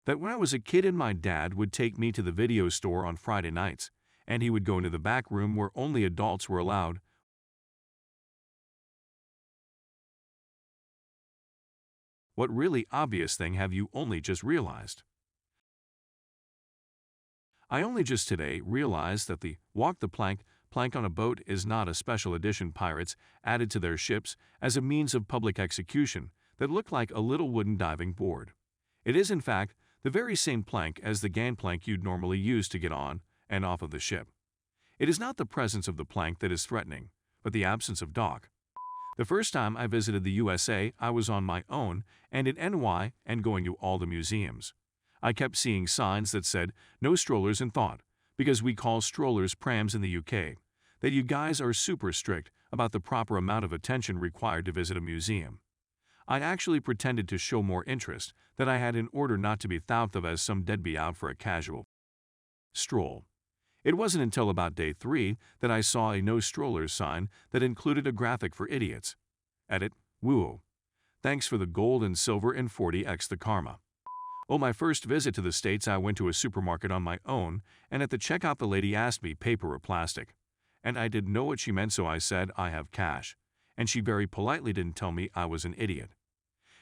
That when I was a kid and my dad would take me to the video store on Friday nights, and he would go into the back room where only adults were allowed. What really obvious thing have you only just realized? I only just today realized that the walk the plank on a boat is not a special edition pirates added to their ships as a means of public execution that looked like a little wooden diving board. It is in fact the very same plank as the gangplank you'd normally use to get on and off of the ship. It is not the presence of the plank that is threatening, but the absence of dock. The first time I visited the USA, I was on my own and in NY and going to all the museums. I kept seeing signs that said, no strollers, and thought, because we call strollers prams in the UK, that you guys are super strict about the proper amount of attention required to visit a museum. I actually pretended to show more interest than I had in order not to be thought of as some deadbeat out for a casual stroll. It wasn't until about day 3 that I saw a no strollers sign that included a graphic for idiots. Edit, woo. Thanks for the gold and silver and 40x the karma. Oh, my first visit to the States, I went to a supermarket on my own, and at the checkout the lady asked me paper or plastic. And I didn't know what she meant, so I said, I have cash. And she very politely didn't tell me I was an idiot.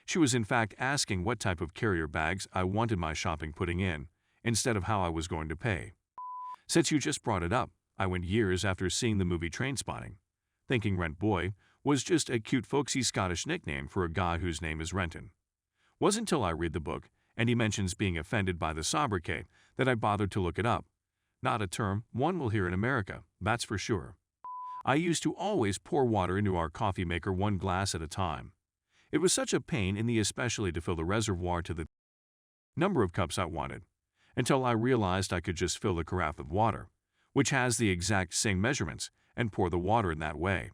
She was in fact asking what type of carrier bags I wanted my shopping putting in, instead of how I was going to pay. Since you just brought it up, I went years after seeing the movie Trainspotting, thinking Rent Boy was just a cute folksy Scottish nickname for a guy whose name is Renton. Wasn't until I read the book, and he mentions being offended by the sobriquet, that I bothered to look it up. Not a term one will hear in America, that's for sure. I used to always pour water into our coffee maker one glass at a time. It was such a pain in the especially to fill the reservoir to the number of cups I wanted, until I realized I could just fill the carafe of water, which has the exact same measurements, and pour the water in that way.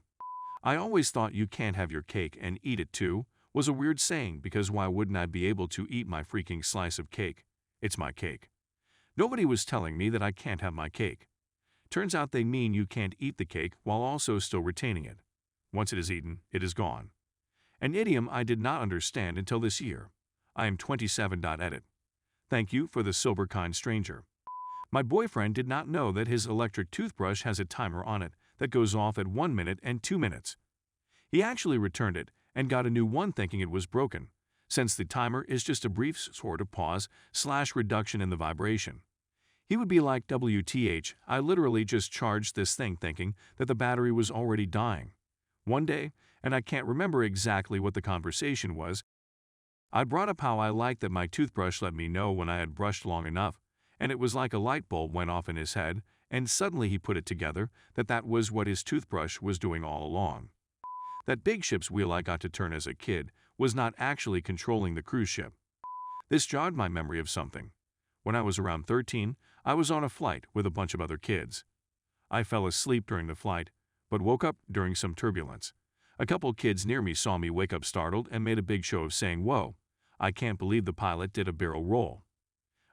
I always thought you can't have your cake and eat it too was a weird saying, because why wouldn't I be able to eat my freaking slice of cake? It's my cake. Nobody was telling me that I can't have my cake. Turns out they mean you can't eat the cake while also still retaining it. Once it is eaten, it is gone. An idiom I did not understand until this year. I am 27. Edit. Thank you for the sober kind stranger. My boyfriend did not know that his electric toothbrush has a timer on it that goes off at 1 minute and 2 minutes. He actually returned it and got a new one thinking it was broken, since the timer is just a brief sort of pause/reduction in the vibration. He would be like, WTH, I literally just charged this thing thinking that the battery was already dying. One day, and I can't remember exactly what the conversation was, I brought up how I liked that my toothbrush let me know when I had brushed long enough, and it was like a light bulb went off in his head, and suddenly he put it together that that was what his toothbrush was doing all along. That big ship's wheel I got to turn as a kid was not actually controlling the cruise ship. This jogged my memory of something. When I was around 13, I was on a flight with a bunch of other kids. I fell asleep during the flight, but woke up during some turbulence. A couple kids near me saw me wake up startled and made a big show of saying, "Whoa, I can't believe the pilot did a barrel roll."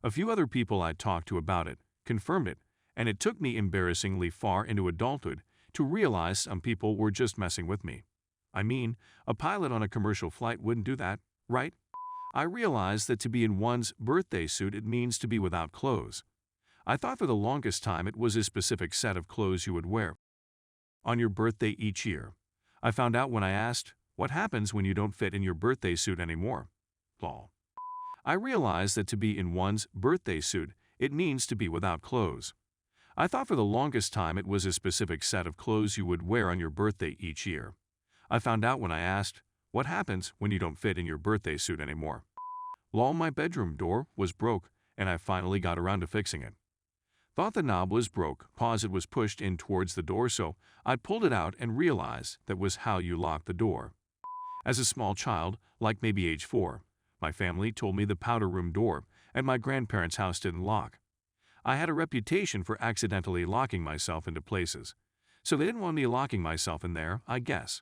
A few other people I talked to about it confirmed it, and it took me embarrassingly far into adulthood to realize some people were just messing with me. I mean, a pilot on a commercial flight wouldn't do that, right? I realized that to be in one's birthday suit it means to be without clothes. I thought for the longest time it was a specific set of clothes you would wear on your birthday each year. I found out when I asked, what happens when you don't fit in your birthday suit anymore? Lol. I realized that to be in one's birthday suit, it means to be without clothes. I thought for the longest time it was a specific set of clothes you would wear on your birthday each year. I found out when I asked, what happens when you don't fit in your birthday suit anymore? Lol, my bedroom door was broke, and I finally got around to fixing it. Thought the knob was broke, it was pushed in towards the door, so I pulled it out and realized that was how you lock the door. As a small child, like maybe age 4, my family told me the powder room door at my grandparents' house didn't lock. I had a reputation for accidentally locking myself into places, so they didn't want me locking myself in there, I guess.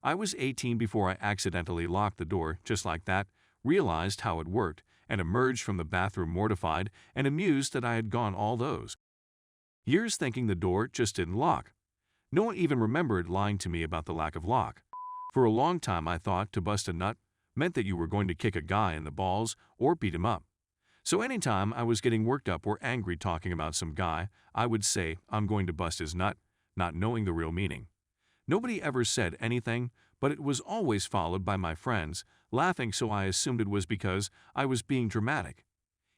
I was 18 before I accidentally locked the door just like that, realized how it worked, and emerged from the bathroom mortified and amused that I had gone all those years thinking the door just didn't lock. No one even remembered lying to me about the lack of lock. For a long time I thought to bust a nut meant that you were going to kick a guy in the balls or beat him up. So anytime I was getting worked up or angry talking about some guy, I would say, I'm going to bust his nut, not knowing the real meaning. Nobody ever said anything, but it was always followed by my friends laughing, so I assumed it was because I was being dramatic.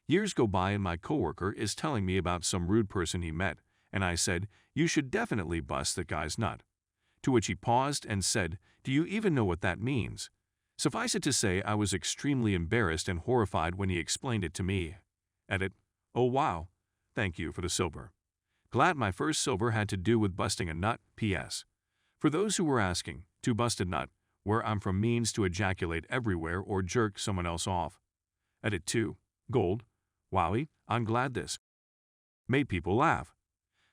Years go by and my coworker is telling me about some rude person he met, and I said, you should definitely bust that guy's nut. To which he paused and said, do you even know what that means? Suffice it to say, I was extremely embarrassed and horrified when he explained it to me. Edit. Oh wow. Thank you for the silver. Glad my first silver had to do with busting a nut. P.S. For those who were asking, to bust a nut, where I'm from, means to ejaculate everywhere or jerk someone else off. Edit 2. Gold. Wowie, I'm glad this made people laugh.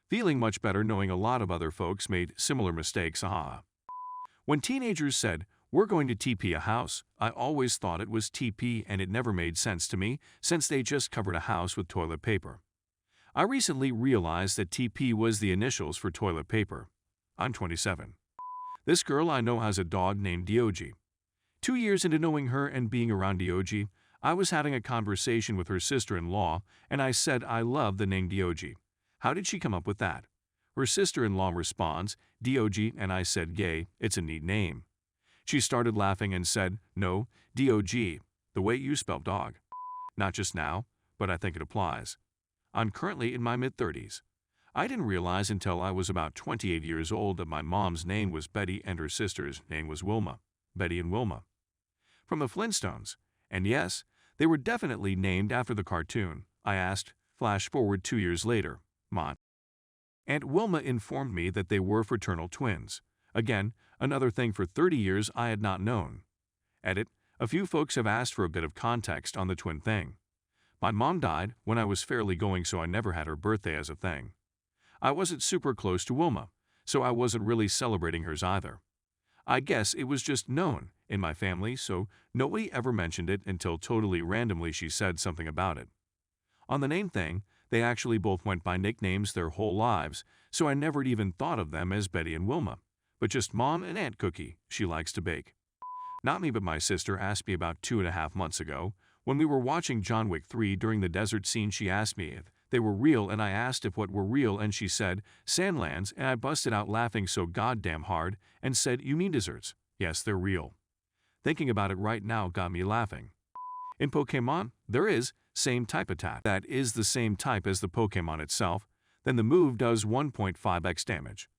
Feeling much better knowing a lot of other folks made similar mistakes. Aha. When teenagers said, we're going to TP a house, I always thought it was TP, and it never made sense to me since they just covered a house with toilet paper. I recently realized that TP was the initials for toilet paper. I'm 27. This girl I know has a dog named Diogi. 2 years into knowing her and being around Diogi, I was having a conversation with her sister-in-law, and I said I love the name Diogi. How did she come up with that? Her sister-in-law responds, Diogi, and I said, gay, it's a neat name. She started laughing and said, no, D-O-G, the way you spell dog. Not just now, but I think it applies. I'm currently in my mid-30s. I didn't realize until I was about 28 years old that my mom's name was Betty and her sister's name was Wilma, Betty and Wilma. From the Flintstones. And yes, they were definitely named after the cartoon. I asked, flash forward 2 years later, Mom. Aunt Wilma informed me that they were fraternal twins. Again, another thing for 30 years I had not known. Edit, a few folks have asked for a bit of context on the twin thing. My mom died when I was fairly going, so I never had her birthday as a thing. I wasn't super close to Wilma, so I wasn't really celebrating hers either. I guess it was just known in my family, so nobody ever mentioned it until totally randomly she said something about it. On the name thing, they actually both went by nicknames their whole lives, so I never even thought of them as Betty and Wilma, but just Mom and Aunt Cookie. She likes to bake. Not me, but my sister asked me about 2.5 months ago, when we were watching John Wick 3 during the desert scene. She asked me if they were real, and I asked if what were real, and she said, Sandlands, and I busted out laughing so goddamn hard and said, you mean desserts? Yes, they're real. Thinking about it right now got me laughing. In Pokemon, there is same type attack. That is the same type as the Pokemon itself, then the move does 1.5x damage.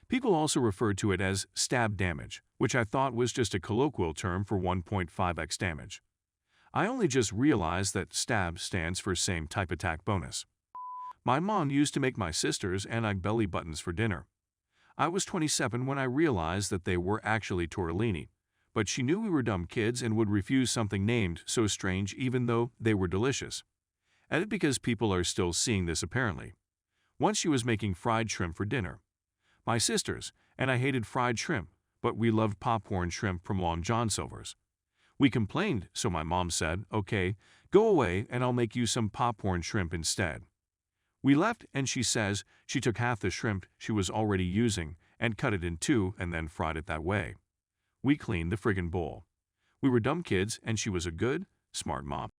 People also refer to it as stab damage, which I thought was just a colloquial term for 1.5x damage. I only just realized that stab stands for same type attack bonus. My mom used to make my sisters and I belly buttons for dinner. I was 27 when I realized that they were actually tortellini, but she knew we were dumb kids and would refuse something named so strange even though they were delicious. And because people are still seeing this apparently. Once she was making fried shrimp for dinner. My sisters and I hated fried shrimp, but we loved popcorn shrimp from Long John Silver's. We complained, so my mom said, okay, go away and I'll make you some popcorn shrimp instead. We left and she says she took half the shrimp she was already using and cut it in two and then fried it that way. We cleaned the friggin' bowl. We were dumb kids and she was a good, smart mom.